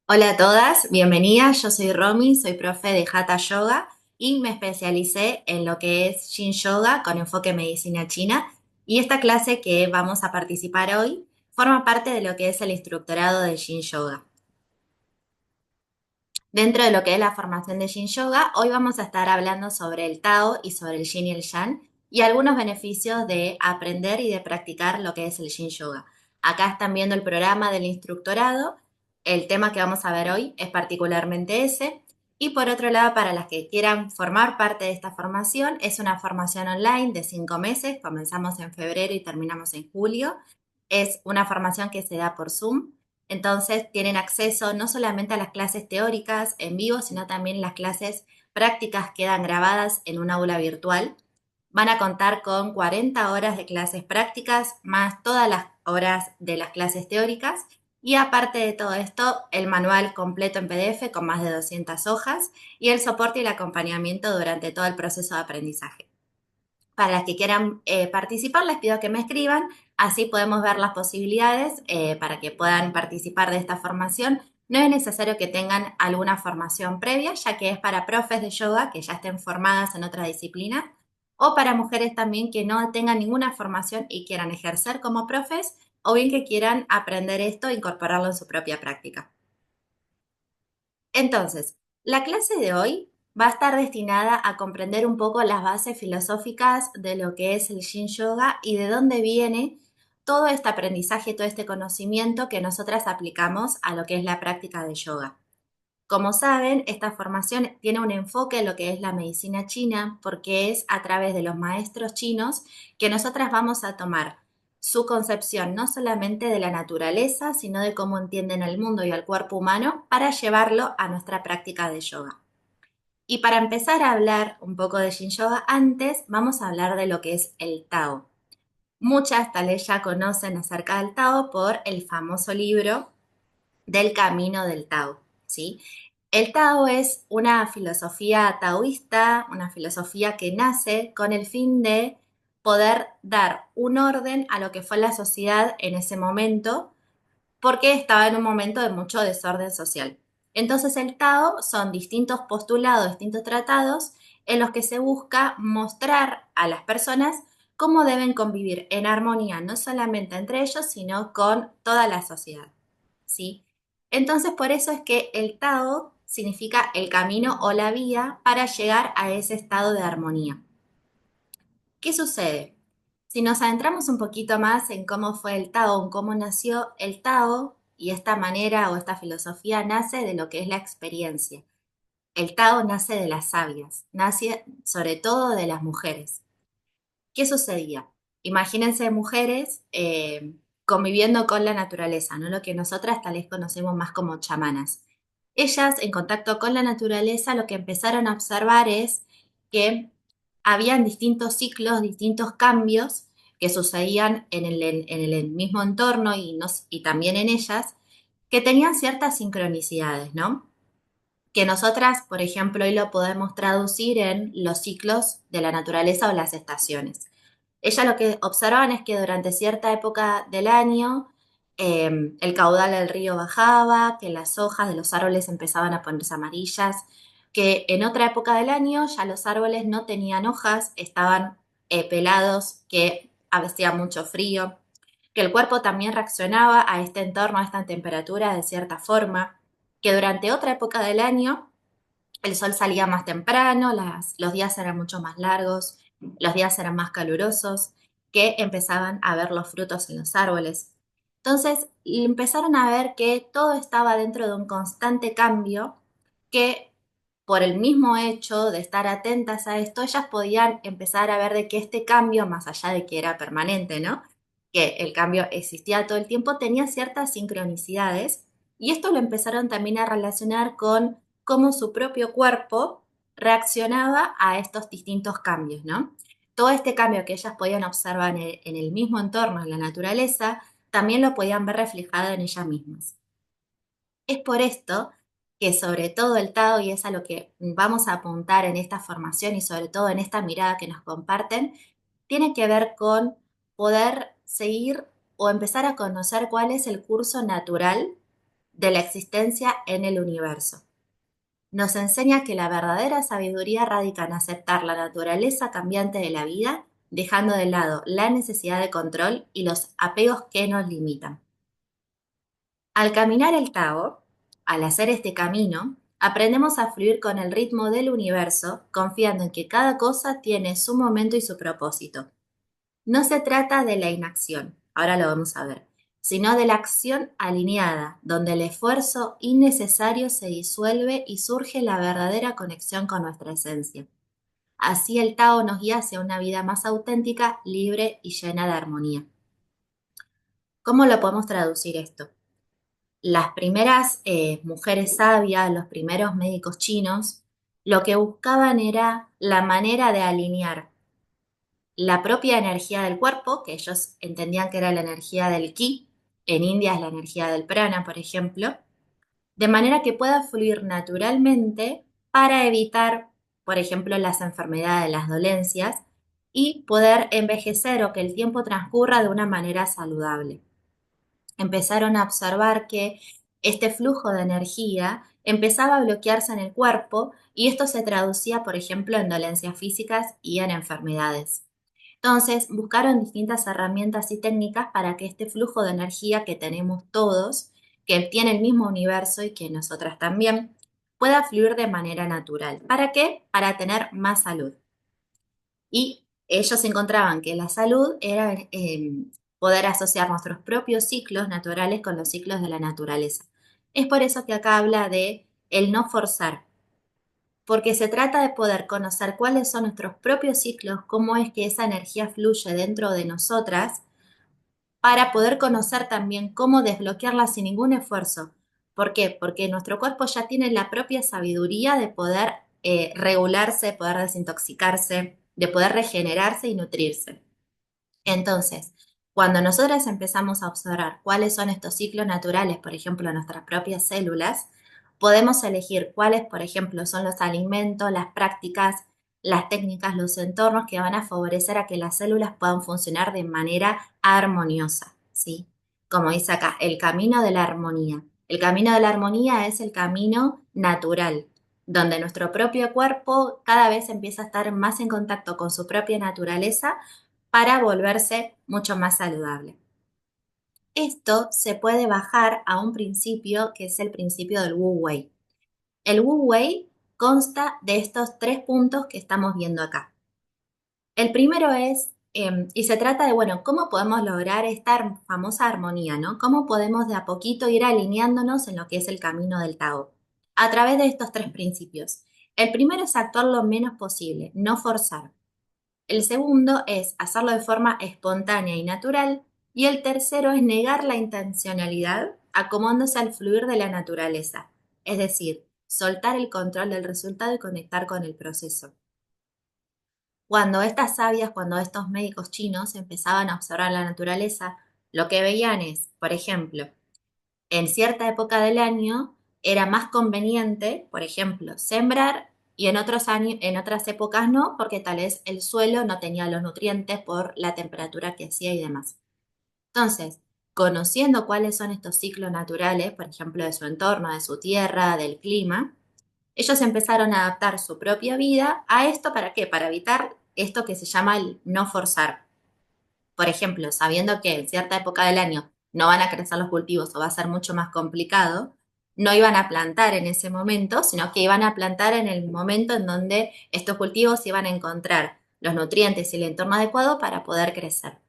Hola a todas, bienvenidas. Yo soy Romy, soy profe de Hatha Yoga y me especialicé en lo que es Yin Yoga con enfoque en medicina china. Y esta clase que vamos a participar hoy forma parte de lo que es el instructorado de Yin Yoga. Dentro de lo que es la formación de Yin Yoga, hoy vamos a estar hablando sobre el Tao y sobre el Yin y el Yang y algunos beneficios de aprender y de practicar lo que es el Yin Yoga. Acá están viendo el programa del instructorado. El tema que vamos a ver hoy es particularmente ese. Y por otro lado, para las que quieran formar parte de esta formación, es una formación online de 5 meses. Comenzamos en febrero y terminamos en julio. Es una formación que se da por Zoom. Entonces tienen acceso no solamente a las clases teóricas en vivo, sino también las clases prácticas quedan grabadas en un aula virtual. Van a contar con 40 horas de clases prácticas, más todas las horas de las clases teóricas. Y aparte de todo esto, el manual completo en PDF con más de 200 hojas y el soporte y el acompañamiento durante todo el proceso de aprendizaje. Para las que quieran participar, les pido que me escriban, así podemos ver las posibilidades para que puedan participar de esta formación. No es necesario que tengan alguna formación previa, ya que es para profes de yoga que ya estén formadas en otra disciplina, o para mujeres también que no tengan ninguna formación y quieran ejercer como profes, o bien que quieran aprender esto e incorporarlo en su propia práctica. Entonces, la clase de hoy va a estar destinada a comprender un poco las bases filosóficas de lo que es el Yin Yoga y de dónde viene todo este aprendizaje, todo este conocimiento que nosotras aplicamos a lo que es la práctica de yoga. Como saben, esta formación tiene un enfoque en lo que es la medicina china, porque es a través de los maestros chinos que nosotras vamos a tomar su concepción no solamente de la naturaleza, sino de cómo entienden el mundo y al cuerpo humano para llevarlo a nuestra práctica de yoga. Y para empezar a hablar un poco de Yin Yoga, antes vamos a hablar de lo que es el Tao. Muchas tal vez ya conocen acerca del Tao por el famoso libro del camino del Tao, ¿sí? El Tao es una filosofía taoísta, una filosofía que nace con el fin de poder dar un orden a lo que fue la sociedad en ese momento, porque estaba en un momento de mucho desorden social. Entonces el Tao son distintos postulados, distintos tratados en los que se busca mostrar a las personas cómo deben convivir en armonía, no solamente entre ellos, sino con toda la sociedad, ¿sí? Entonces, por eso es que el Tao significa el camino o la vía para llegar a ese estado de armonía. ¿Qué sucede? Si nos adentramos un poquito más en cómo fue el Tao, en cómo nació el Tao, y esta manera o esta filosofía nace de lo que es la experiencia. El Tao nace de las sabias, nace sobre todo de las mujeres. ¿Qué sucedía? Imagínense mujeres conviviendo con la naturaleza, ¿no? Lo que nosotras tal vez conocemos más como chamanas. Ellas, en contacto con la naturaleza, lo que empezaron a observar es que habían distintos ciclos, distintos cambios que sucedían en el mismo entorno y también en ellas, que tenían ciertas sincronicidades, ¿no? Que nosotras, por ejemplo, hoy lo podemos traducir en los ciclos de la naturaleza o las estaciones. Ella lo que observaban es que durante cierta época del año el caudal del río bajaba, que las hojas de los árboles empezaban a ponerse amarillas, que en otra época del año ya los árboles no tenían hojas, estaban pelados, que hacía mucho frío, que el cuerpo también reaccionaba a este entorno, a esta temperatura de cierta forma, que durante otra época del año el sol salía más temprano, los días eran mucho más largos, los días eran más calurosos, que empezaban a ver los frutos en los árboles. Entonces empezaron a ver que todo estaba dentro de un constante cambio, que por el mismo hecho de estar atentas a esto, ellas podían empezar a ver de que este cambio, más allá de que era permanente, ¿no? Que el cambio existía todo el tiempo, tenía ciertas sincronicidades y esto lo empezaron también a relacionar con cómo su propio cuerpo reaccionaba a estos distintos cambios, ¿no? Todo este cambio que ellas podían observar en el mismo entorno, en la naturaleza, también lo podían ver reflejado en ellas mismas. Es por esto que sobre todo el Tao, y es a lo que vamos a apuntar en esta formación y sobre todo en esta mirada que nos comparten, tiene que ver con poder seguir o empezar a conocer cuál es el curso natural de la existencia en el universo. Nos enseña que la verdadera sabiduría radica en aceptar la naturaleza cambiante de la vida, dejando de lado la necesidad de control y los apegos que nos limitan. Al caminar el Tao, al hacer este camino, aprendemos a fluir con el ritmo del universo, confiando en que cada cosa tiene su momento y su propósito. No se trata de la inacción, ahora lo vamos a ver, sino de la acción alineada, donde el esfuerzo innecesario se disuelve y surge la verdadera conexión con nuestra esencia. Así el Tao nos guía hacia una vida más auténtica, libre y llena de armonía. ¿Cómo lo podemos traducir esto? Las primeras mujeres sabias, los primeros médicos chinos, lo que buscaban era la manera de alinear la propia energía del cuerpo, que ellos entendían que era la energía del ki, en India es la energía del prana, por ejemplo, de manera que pueda fluir naturalmente para evitar, por ejemplo, las enfermedades, las dolencias, y poder envejecer o que el tiempo transcurra de una manera saludable. Empezaron a observar que este flujo de energía empezaba a bloquearse en el cuerpo y esto se traducía, por ejemplo, en dolencias físicas y en enfermedades. Entonces, buscaron distintas herramientas y técnicas para que este flujo de energía que tenemos todos, que tiene el mismo universo y que nosotras también, pueda fluir de manera natural. ¿Para qué? Para tener más salud. Y ellos encontraban que la salud era poder asociar nuestros propios ciclos naturales con los ciclos de la naturaleza. Es por eso que acá habla de el no forzar, porque se trata de poder conocer cuáles son nuestros propios ciclos, cómo es que esa energía fluye dentro de nosotras, para poder conocer también cómo desbloquearla sin ningún esfuerzo. ¿Por qué? Porque nuestro cuerpo ya tiene la propia sabiduría de poder regularse, poder desintoxicarse, de poder regenerarse y nutrirse. Entonces, cuando nosotras empezamos a observar cuáles son estos ciclos naturales, por ejemplo, en nuestras propias células, podemos elegir cuáles, por ejemplo, son los alimentos, las prácticas, las técnicas, los entornos que van a favorecer a que las células puedan funcionar de manera armoniosa, ¿sí? Como dice acá, el camino de la armonía. El camino de la armonía es el camino natural, donde nuestro propio cuerpo cada vez empieza a estar más en contacto con su propia naturaleza para volverse mucho más saludable. Esto se puede bajar a un principio que es el principio del Wu Wei. El Wu Wei consta de estos tres puntos que estamos viendo acá. El primero es, y se trata de, bueno, ¿cómo podemos lograr esta famosa armonía, ¿no? ¿Cómo podemos de a poquito ir alineándonos en lo que es el camino del Tao? A través de estos tres principios. El primero es actuar lo menos posible, no forzar. El segundo es hacerlo de forma espontánea y natural. Y el tercero es negar la intencionalidad, acomodándose al fluir de la naturaleza. Es decir, soltar el control del resultado y conectar con el proceso. Cuando estas sabias, cuando estos médicos chinos empezaban a observar la naturaleza, lo que veían es, por ejemplo, en cierta época del año era más conveniente, por ejemplo, sembrar y en otros años, en otras épocas no, porque tal vez el suelo no tenía los nutrientes por la temperatura que hacía y demás. Entonces, conociendo cuáles son estos ciclos naturales, por ejemplo, de su entorno, de su tierra, del clima, ellos empezaron a adaptar su propia vida a esto. ¿Para qué? Para evitar esto que se llama el no forzar. Por ejemplo, sabiendo que en cierta época del año no van a crecer los cultivos o va a ser mucho más complicado, no iban a plantar en ese momento, sino que iban a plantar en el momento en donde estos cultivos iban a encontrar los nutrientes y el entorno adecuado para poder crecer.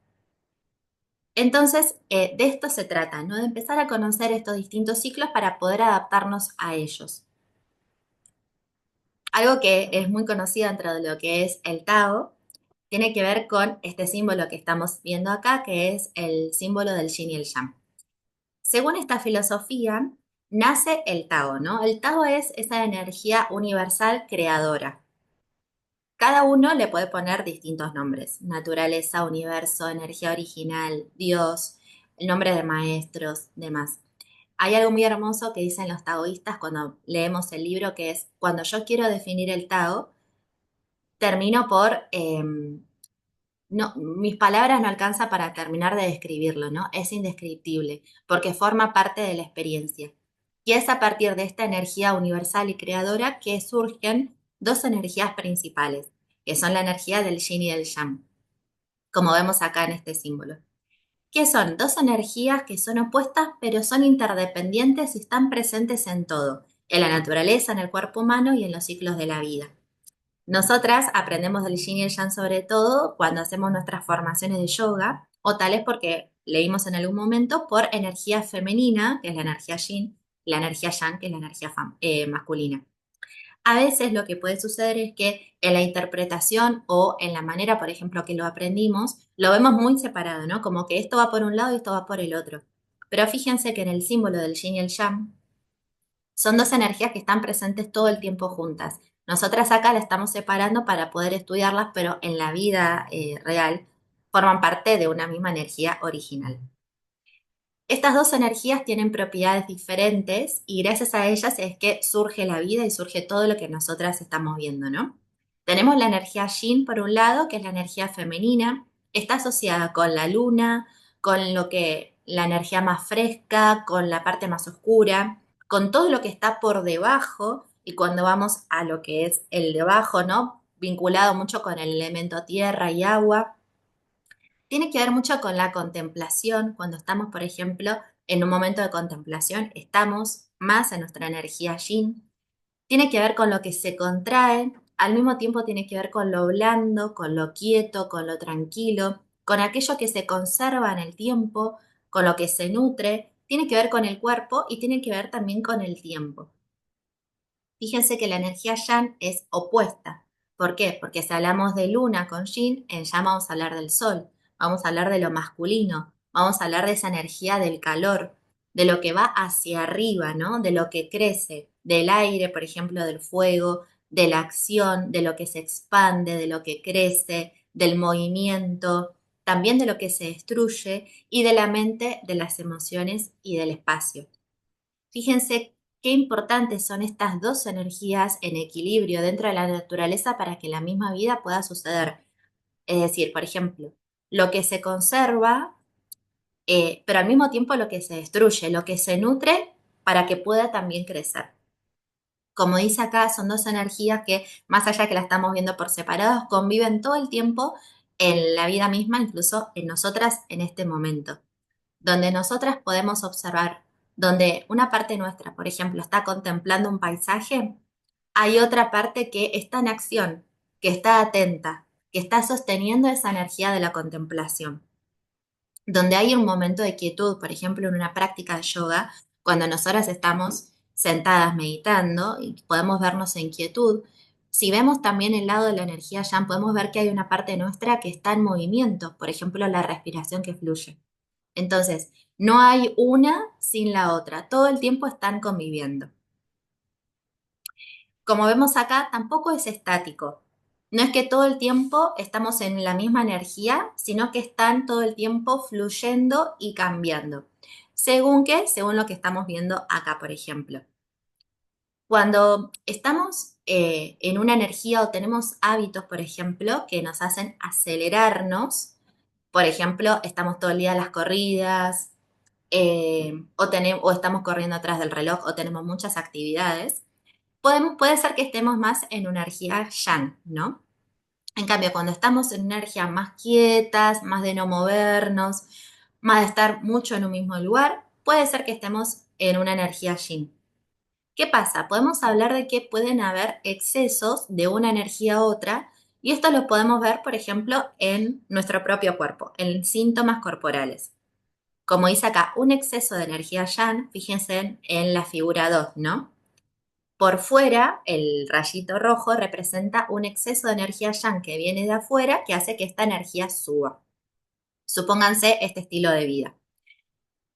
Entonces, de esto se trata, ¿no? De empezar a conocer estos distintos ciclos para poder adaptarnos a ellos. Algo que es muy conocido dentro de lo que es el Tao tiene que ver con este símbolo que estamos viendo acá, que es el símbolo del yin y el yang. Según esta filosofía, nace el Tao, ¿no? El Tao es esa energía universal creadora. Cada uno le puede poner distintos nombres: naturaleza, universo, energía original, Dios, el nombre de maestros, demás. Hay algo muy hermoso que dicen los taoístas cuando leemos el libro, que es: cuando yo quiero definir el Tao, termino por no, mis palabras no alcanzan para terminar de describirlo, ¿no? Es indescriptible, porque forma parte de la experiencia. Y es a partir de esta energía universal y creadora que surgen dos energías principales, que son la energía del yin y del yang, como vemos acá en este símbolo, que son dos energías que son opuestas pero son interdependientes y están presentes en todo, en la naturaleza, en el cuerpo humano y en los ciclos de la vida. Nosotras aprendemos del yin y el yang sobre todo cuando hacemos nuestras formaciones de yoga, o tal es porque leímos en algún momento por energía femenina, que es la energía yin, y la energía yang, que es la energía masculina. A veces lo que puede suceder es que en la interpretación o en la manera, por ejemplo, que lo aprendimos, lo vemos muy separado, ¿no? Como que esto va por un lado y esto va por el otro. Pero fíjense que en el símbolo del yin y el yang son dos energías que están presentes todo el tiempo juntas. Nosotras acá la estamos separando para poder estudiarlas, pero en la vida real forman parte de una misma energía original. Estas dos energías tienen propiedades diferentes y gracias a ellas es que surge la vida y surge todo lo que nosotras estamos viendo, ¿no? Tenemos la energía yin por un lado, que es la energía femenina, está asociada con la luna, con lo que la energía más fresca, con la parte más oscura, con todo lo que está por debajo y cuando vamos a lo que es el debajo, ¿no? Vinculado mucho con el elemento tierra y agua, tiene que ver mucho con la contemplación. Cuando estamos, por ejemplo, en un momento de contemplación, estamos más en nuestra energía yin. Tiene que ver con lo que se contrae, al mismo tiempo tiene que ver con lo blando, con lo quieto, con lo tranquilo, con aquello que se conserva en el tiempo, con lo que se nutre. Tiene que ver con el cuerpo y tiene que ver también con el tiempo. Fíjense que la energía yang es opuesta. ¿Por qué? Porque si hablamos de luna con yin, en yang vamos a hablar del sol, vamos a hablar de lo masculino, vamos a hablar de esa energía del calor, de lo que va hacia arriba, ¿no? De lo que crece, del aire, por ejemplo, del fuego, de la acción, de lo que se expande, de lo que crece, del movimiento, también de lo que se destruye y de la mente, de las emociones y del espacio. Fíjense qué importantes son estas dos energías en equilibrio dentro de la naturaleza para que la misma vida pueda suceder. Es decir, por ejemplo, lo que se conserva, pero al mismo tiempo lo que se destruye, lo que se nutre para que pueda también crecer. Como dice acá, son dos energías que, más allá que la estamos viendo por separados, conviven todo el tiempo en la vida misma, incluso en nosotras en este momento donde nosotras podemos observar, donde una parte nuestra, por ejemplo, está contemplando un paisaje, hay otra parte que está en acción, que está atenta, que está sosteniendo esa energía de la contemplación. Donde hay un momento de quietud, por ejemplo, en una práctica de yoga, cuando nosotras estamos sentadas meditando y podemos vernos en quietud, si vemos también el lado de la energía yang, podemos ver que hay una parte nuestra que está en movimiento, por ejemplo, la respiración que fluye. Entonces, no hay una sin la otra, todo el tiempo están conviviendo. Como vemos acá, tampoco es estático. No es que todo el tiempo estamos en la misma energía, sino que están todo el tiempo fluyendo y cambiando. ¿Según qué? Según lo que estamos viendo acá, por ejemplo. Cuando estamos en una energía o tenemos hábitos, por ejemplo, que nos hacen acelerarnos, por ejemplo, estamos todo el día a las corridas, o estamos corriendo atrás del reloj o tenemos muchas actividades, puede ser que estemos más en una energía yang, ¿no? En cambio, cuando estamos en energías más quietas, más de no movernos, más de estar mucho en un mismo lugar, puede ser que estemos en una energía yin. ¿Qué pasa? Podemos hablar de que pueden haber excesos de una energía a otra y esto lo podemos ver, por ejemplo, en nuestro propio cuerpo, en síntomas corporales. Como dice acá, un exceso de energía yang, fíjense en la figura 2, ¿no? Por fuera, el rayito rojo representa un exceso de energía yang que viene de afuera que hace que esta energía suba. Supónganse este estilo de vida.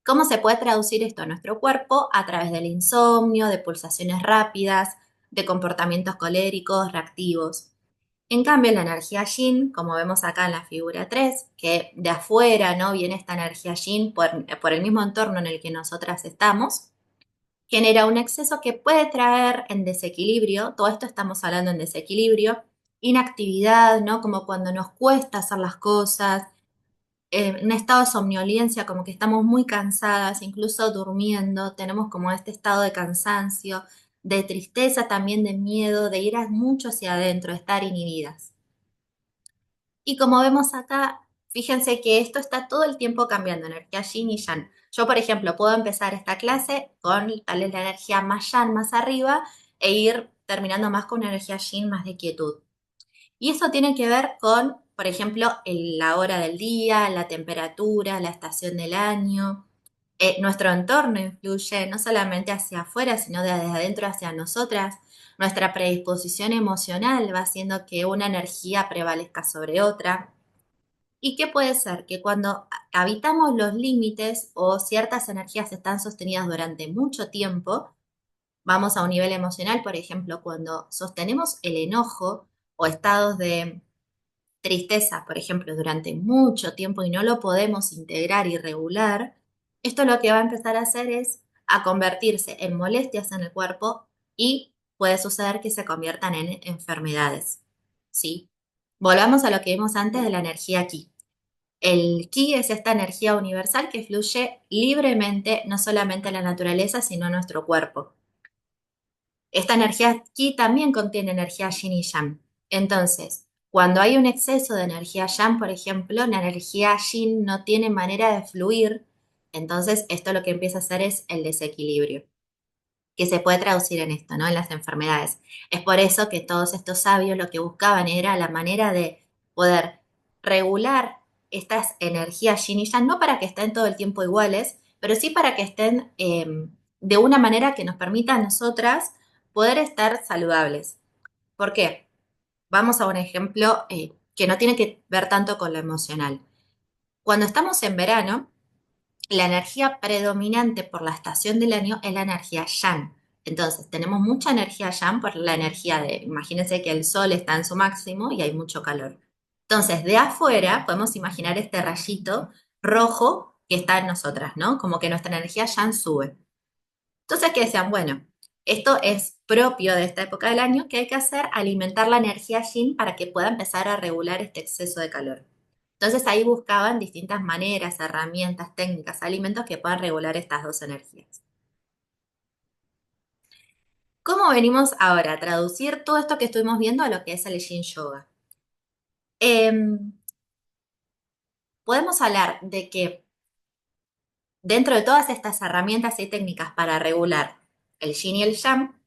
¿Cómo se puede traducir esto a nuestro cuerpo? A través del insomnio, de pulsaciones rápidas, de comportamientos coléricos, reactivos. En cambio, la energía yin, como vemos acá en la figura 3, que de afuera no viene esta energía yin por el mismo entorno en el que nosotras estamos, genera un exceso que puede traer en desequilibrio, todo esto estamos hablando en desequilibrio, inactividad, ¿no? Como cuando nos cuesta hacer las cosas, un estado de somnolencia, como que estamos muy cansadas, incluso durmiendo, tenemos como este estado de cansancio, de tristeza, también de miedo, de ir mucho hacia adentro, de estar inhibidas. Y como vemos acá, fíjense que esto está todo el tiempo cambiando, energía yin y yang. Yo, por ejemplo, puedo empezar esta clase con tal vez la energía más yang, más arriba, e ir terminando más con una energía yin, más de quietud. Y eso tiene que ver con, por ejemplo, la hora del día, la temperatura, la estación del año. Nuestro entorno influye no solamente hacia afuera, sino desde adentro hacia nosotras. Nuestra predisposición emocional va haciendo que una energía prevalezca sobre otra. ¿Y qué puede ser? Que cuando habitamos los límites o ciertas energías están sostenidas durante mucho tiempo, vamos a un nivel emocional, por ejemplo, cuando sostenemos el enojo o estados de tristeza, por ejemplo, durante mucho tiempo y no lo podemos integrar y regular, esto lo que va a empezar a hacer es a convertirse en molestias en el cuerpo y puede suceder que se conviertan en enfermedades, ¿sí? Volvamos a lo que vimos antes de la energía ki. El ki es esta energía universal que fluye libremente no solamente a la naturaleza, sino a nuestro cuerpo. Esta energía ki también contiene energía yin y yang. Entonces, cuando hay un exceso de energía yang, por ejemplo, la energía yin no tiene manera de fluir, entonces esto lo que empieza a hacer es el desequilibrio, que se puede traducir en esto, ¿no? En las enfermedades. Es por eso que todos estos sabios lo que buscaban era la manera de poder regular estas energías yin y yang, no para que estén todo el tiempo iguales, pero sí para que estén de una manera que nos permita a nosotras poder estar saludables. ¿Por qué? Vamos a un ejemplo que no tiene que ver tanto con lo emocional. Cuando estamos en verano, la energía predominante por la estación del año es la energía yang. Entonces, tenemos mucha energía yang por la energía imagínense que el sol está en su máximo y hay mucho calor. Entonces, de afuera podemos imaginar este rayito rojo que está en nosotras, ¿no? Como que nuestra energía yang sube. Entonces, ¿qué decían? Bueno, esto es propio de esta época del año, que hay que hacer alimentar la energía yin para que pueda empezar a regular este exceso de calor. Entonces ahí buscaban distintas maneras, herramientas, técnicas, alimentos que puedan regular estas dos energías. ¿Cómo venimos ahora a traducir todo esto que estuvimos viendo a lo que es el Yin Yoga? Em, Podemos hablar de que dentro de todas estas herramientas y técnicas para regular el Yin y el Yang,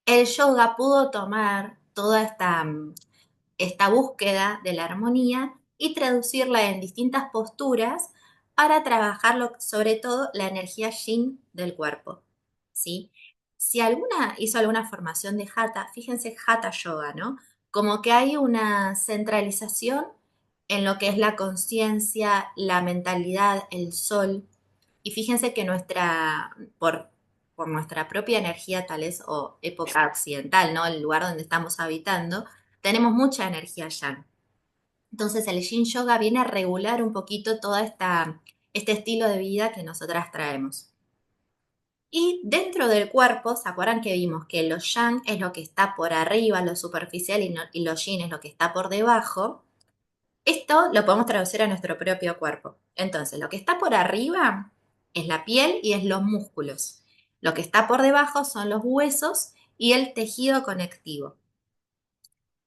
el yoga pudo tomar toda esta búsqueda de la armonía y traducirla en distintas posturas para trabajar sobre todo la energía yin del cuerpo, ¿sí? Si alguna hizo alguna formación de hatha, fíjense hatha yoga, ¿no? Como que hay una centralización en lo que es la conciencia, la mentalidad, el sol. Y fíjense que por nuestra propia energía tal vez o época occidental, ¿no? El lugar donde estamos habitando, tenemos mucha energía yang. Entonces el Yin Yoga viene a regular un poquito todo este estilo de vida que nosotras traemos. Y dentro del cuerpo, ¿se acuerdan que vimos que lo yang es lo que está por arriba, lo superficial, y lo yin es lo que está por debajo? Esto lo podemos traducir a nuestro propio cuerpo. Entonces, lo que está por arriba es la piel y es los músculos. Lo que está por debajo son los huesos y el tejido conectivo.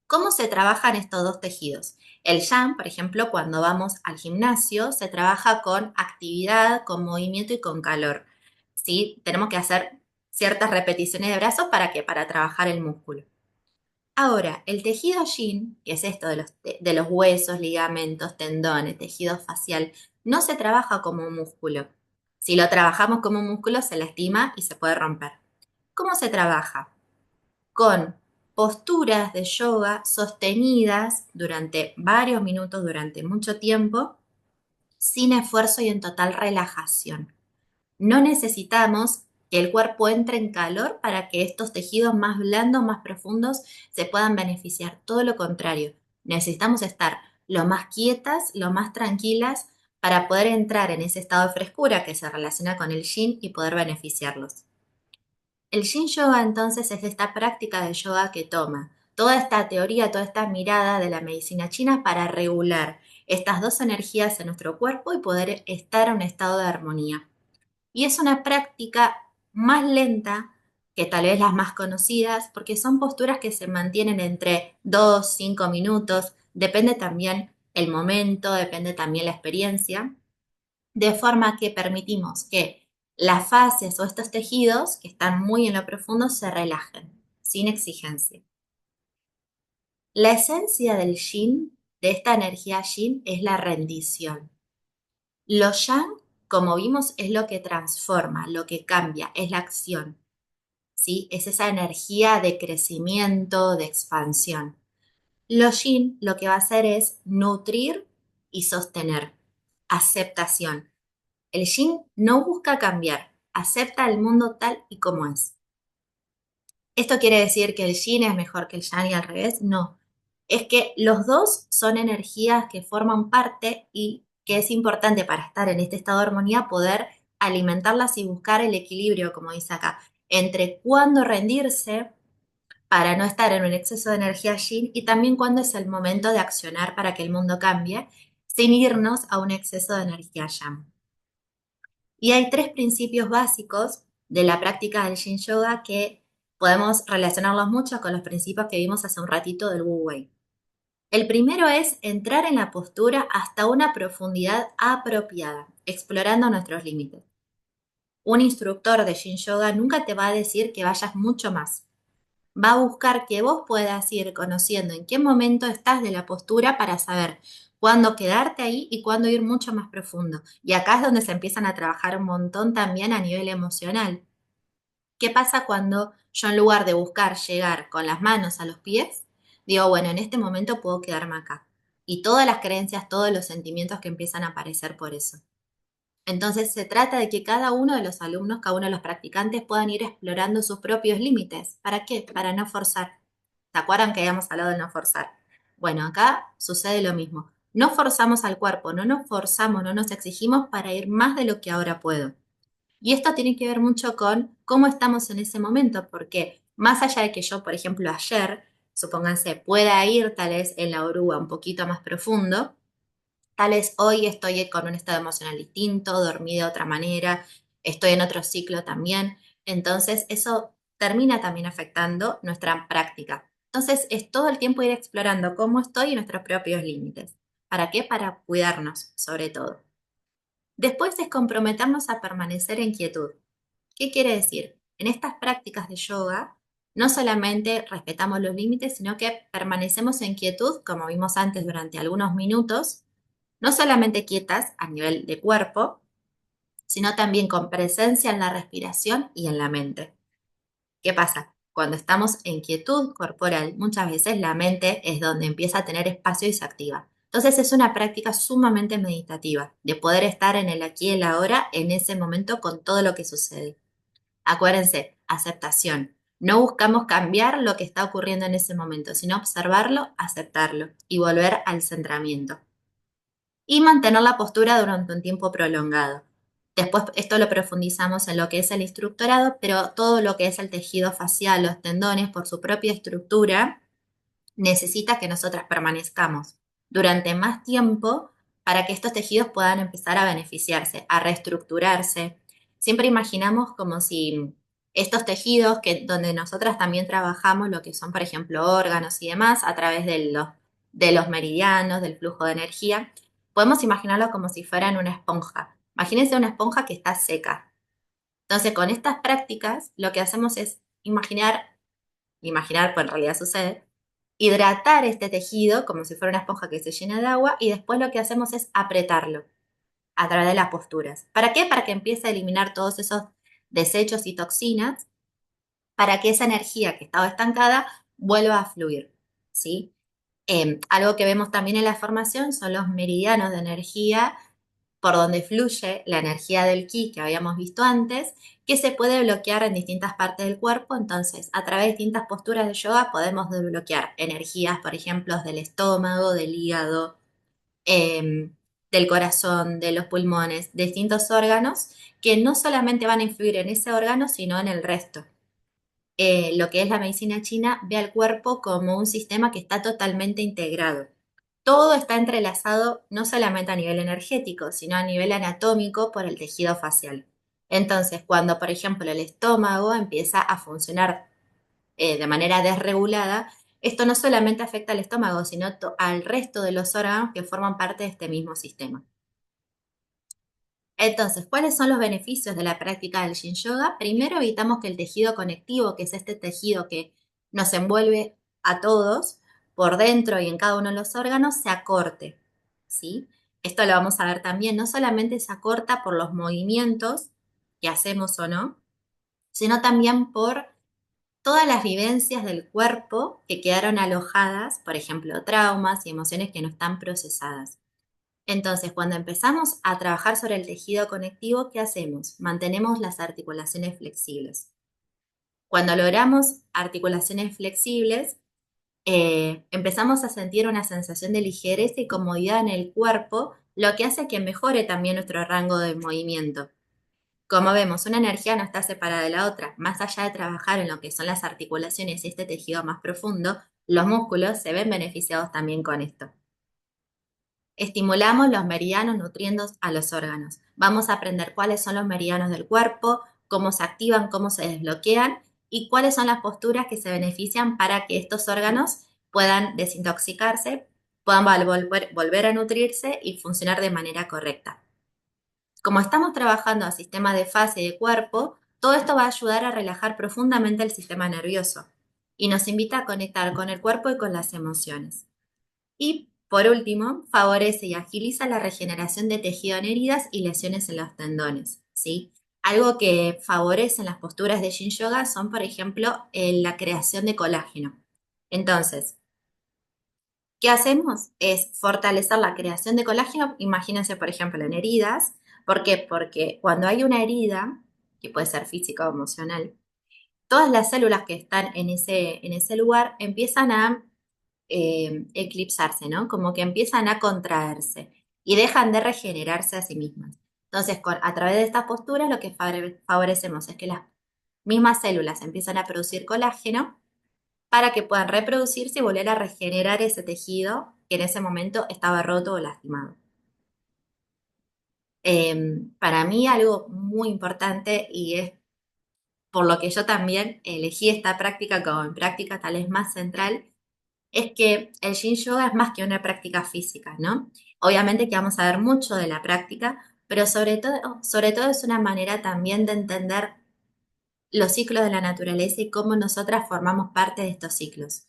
¿Cómo se trabajan estos dos tejidos? El yang, por ejemplo, cuando vamos al gimnasio, se trabaja con actividad, con movimiento y con calor. ¿Sí? Tenemos que hacer ciertas repeticiones de brazos para que para trabajar el músculo. Ahora, el tejido yin, que es esto de los huesos, ligamentos, tendones, tejido facial, no se trabaja como un músculo. Si lo trabajamos como un músculo, se lastima y se puede romper. ¿Cómo se trabaja? Con posturas de yoga sostenidas durante varios minutos, durante mucho tiempo, sin esfuerzo y en total relajación. No necesitamos que el cuerpo entre en calor para que estos tejidos más blandos, más profundos, se puedan beneficiar. Todo lo contrario, necesitamos estar lo más quietas, lo más tranquilas para poder entrar en ese estado de frescura que se relaciona con el yin y poder beneficiarlos. El Yin Yoga entonces es esta práctica de yoga que toma toda esta teoría, toda esta mirada de la medicina china para regular estas dos energías en nuestro cuerpo y poder estar en un estado de armonía. Y es una práctica más lenta que tal vez las más conocidas, porque son posturas que se mantienen entre 2, 5 minutos, depende también el momento, depende también la experiencia, de forma que permitimos que las fases o estos tejidos que están muy en lo profundo se relajen, sin exigencia. La esencia del yin, de esta energía yin, es la rendición. Lo yang, como vimos, es lo que transforma, lo que cambia, es la acción, ¿sí? Es esa energía de crecimiento, de expansión. Lo yin lo que va a hacer es nutrir y sostener, aceptación. El yin no busca cambiar, acepta el mundo tal y como es. ¿Esto quiere decir que el yin es mejor que el yang y al revés? No. Es que los dos son energías que forman parte y que es importante para estar en este estado de armonía poder alimentarlas y buscar el equilibrio, como dice acá, entre cuándo rendirse para no estar en un exceso de energía yin y también cuándo es el momento de accionar para que el mundo cambie sin irnos a un exceso de energía yang. Y hay tres principios básicos de la práctica del Yin Yoga que podemos relacionarlos mucho con los principios que vimos hace un ratito del Wu Wei. El primero es entrar en la postura hasta una profundidad apropiada, explorando nuestros límites. Un instructor de Yin Yoga nunca te va a decir que vayas mucho más. Va a buscar que vos puedas ir conociendo en qué momento estás de la postura para saber cuándo quedarte ahí y cuándo ir mucho más profundo. Y acá es donde se empiezan a trabajar un montón también a nivel emocional. ¿Qué pasa cuando yo en lugar de buscar llegar con las manos a los pies, digo, bueno, en este momento puedo quedarme acá? Y todas las creencias, todos los sentimientos que empiezan a aparecer por eso. Entonces se trata de que cada uno de los alumnos, cada uno de los practicantes puedan ir explorando sus propios límites. ¿Para qué? Para no forzar. ¿Se acuerdan que habíamos hablado de no forzar? Bueno, acá sucede lo mismo. No forzamos al cuerpo, no nos forzamos, no nos exigimos para ir más de lo que ahora puedo. Y esto tiene que ver mucho con cómo estamos en ese momento, porque más allá de que yo, por ejemplo, ayer, supónganse, pueda ir tal vez en la oruga un poquito más profundo, tal vez hoy estoy con un estado emocional distinto, dormí de otra manera, estoy en otro ciclo también. Entonces, eso termina también afectando nuestra práctica. Entonces, es todo el tiempo ir explorando cómo estoy y nuestros propios límites. ¿Para qué? Para cuidarnos, sobre todo. Después es comprometernos a permanecer en quietud. ¿Qué quiere decir? En estas prácticas de yoga, no solamente respetamos los límites, sino que permanecemos en quietud, como vimos antes, durante algunos minutos, no solamente quietas a nivel de cuerpo, sino también con presencia en la respiración y en la mente. ¿Qué pasa? Cuando estamos en quietud corporal, muchas veces la mente es donde empieza a tener espacio y se activa. Entonces es una práctica sumamente meditativa, de poder estar en el aquí y el ahora, en ese momento con todo lo que sucede. Acuérdense, aceptación. No buscamos cambiar lo que está ocurriendo en ese momento, sino observarlo, aceptarlo y volver al centramiento y mantener la postura durante un tiempo prolongado. Después esto lo profundizamos en lo que es el instructorado, pero todo lo que es el tejido facial, los tendones, por su propia estructura, necesita que nosotras permanezcamos durante más tiempo para que estos tejidos puedan empezar a beneficiarse, a reestructurarse. Siempre imaginamos como si estos tejidos, que donde nosotras también trabajamos lo que son, por ejemplo, órganos y demás, a través de los meridianos, del flujo de energía, podemos imaginarlo como si fueran una esponja. Imagínense una esponja que está seca. Entonces, con estas prácticas, lo que hacemos es imaginar, pues en realidad sucede, hidratar este tejido como si fuera una esponja que se llena de agua y después lo que hacemos es apretarlo a través de las posturas. ¿Para qué? Para que empiece a eliminar todos esos desechos y toxinas, para que esa energía que estaba estancada vuelva a fluir, ¿sí? Algo que vemos también en la formación son los meridianos de energía por donde fluye la energía del ki que habíamos visto antes, que se puede bloquear en distintas partes del cuerpo. Entonces, a través de distintas posturas de yoga podemos desbloquear energías, por ejemplo, del estómago, del hígado, del corazón, de los pulmones, de distintos órganos que no solamente van a influir en ese órgano, sino en el resto. Lo que es la medicina china ve al cuerpo como un sistema que está totalmente integrado. todo está entrelazado no solamente a nivel energético, sino a nivel anatómico por el tejido facial. Entonces, cuando, por ejemplo, el estómago empieza a funcionar de manera desregulada, esto no solamente afecta al estómago, sino al resto de los órganos que forman parte de este mismo sistema. Entonces, ¿cuáles son los beneficios de la práctica del Yin Yoga? Primero, evitamos que el tejido conectivo, que es este tejido que nos envuelve a todos por dentro y en cada uno de los órganos, se acorte, ¿sí? Esto lo vamos a ver también, no solamente se acorta por los movimientos que hacemos o no, sino también por todas las vivencias del cuerpo que quedaron alojadas, por ejemplo, traumas y emociones que no están procesadas. Entonces, cuando empezamos a trabajar sobre el tejido conectivo, ¿qué hacemos? Mantenemos las articulaciones flexibles. Cuando logramos articulaciones flexibles, empezamos a sentir una sensación de ligereza y comodidad en el cuerpo, lo que hace que mejore también nuestro rango de movimiento. Como vemos, una energía no está separada de la otra. Más allá de trabajar en lo que son las articulaciones y este tejido más profundo, los músculos se ven beneficiados también con esto. Estimulamos los meridianos nutriendo a los órganos. Vamos a aprender cuáles son los meridianos del cuerpo, cómo se activan, cómo se desbloquean y cuáles son las posturas que se benefician para que estos órganos puedan desintoxicarse, puedan volver a nutrirse y funcionar de manera correcta. Como estamos trabajando a sistema de fase y de cuerpo, todo esto va a ayudar a relajar profundamente el sistema nervioso y nos invita a conectar con el cuerpo y con las emociones. Y por último, favorece y agiliza la regeneración de tejido en heridas y lesiones en los tendones, ¿sí? Algo que favorece en las posturas de Yin Yoga son, por ejemplo, la creación de colágeno. Entonces, ¿qué hacemos? Es fortalecer la creación de colágeno, imagínense, por ejemplo, en heridas. ¿Por qué? Porque cuando hay una herida, que puede ser física o emocional, todas las células que están en ese lugar empiezan a eclipsarse, ¿no? Como que empiezan a contraerse y dejan de regenerarse a sí mismas. Entonces, a través de estas posturas, lo que favorecemos es que las mismas células empiezan a producir colágeno para que puedan reproducirse y volver a regenerar ese tejido que en ese momento estaba roto o lastimado. Para mí algo muy importante y es por lo que yo también elegí esta práctica como mi práctica tal vez más central, es que el Yin Yoga es más que una práctica física, ¿no? Obviamente que vamos a ver mucho de la práctica, pero sobre todo es una manera también de entender los ciclos de la naturaleza y cómo nosotras formamos parte de estos ciclos.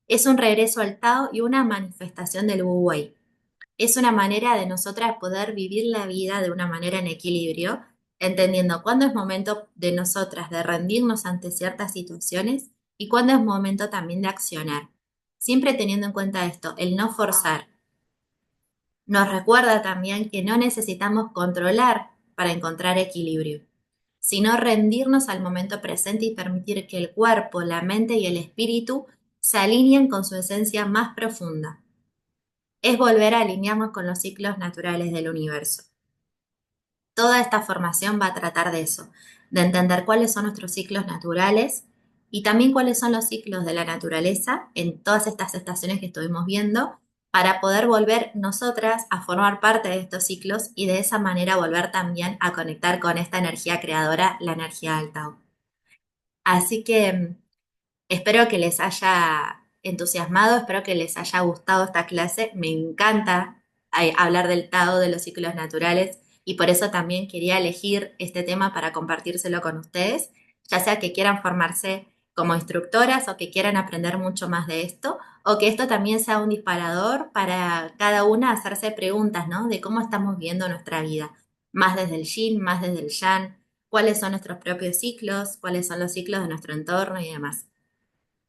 Es un regreso al Tao y una manifestación del Wu Wei. Es una manera de nosotras poder vivir la vida de una manera en equilibrio, entendiendo cuándo es momento de nosotras de rendirnos ante ciertas situaciones y cuándo es momento también de accionar. Siempre teniendo en cuenta esto, el no forzar. Nos recuerda también que no necesitamos controlar para encontrar equilibrio, sino rendirnos al momento presente y permitir que el cuerpo, la mente y el espíritu se alineen con su esencia más profunda. Es volver a alinearnos con los ciclos naturales del universo. Toda esta formación va a tratar de eso, de entender cuáles son nuestros ciclos naturales y también cuáles son los ciclos de la naturaleza en todas estas estaciones que estuvimos viendo, para poder volver nosotras a formar parte de estos ciclos y de esa manera volver también a conectar con esta energía creadora, la energía del Tao. Así que espero que les haya entusiasmado, espero que les haya gustado esta clase. Me encanta hablar del Tao, de los ciclos naturales, y por eso también quería elegir este tema para compartírselo con ustedes, ya sea que quieran formarse como instructoras o que quieran aprender mucho más de esto, o que esto también sea un disparador para cada una hacerse preguntas, ¿no? De cómo estamos viendo nuestra vida, más desde el Yin, más desde el Yang, cuáles son nuestros propios ciclos, cuáles son los ciclos de nuestro entorno y demás.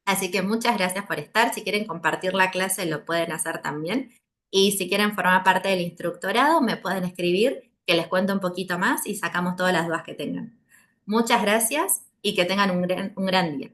Así que muchas gracias por estar. Si quieren compartir la clase, lo pueden hacer también. Y si quieren formar parte del instructorado, me pueden escribir, que les cuento un poquito más y sacamos todas las dudas que tengan. Muchas gracias y que tengan un gran día.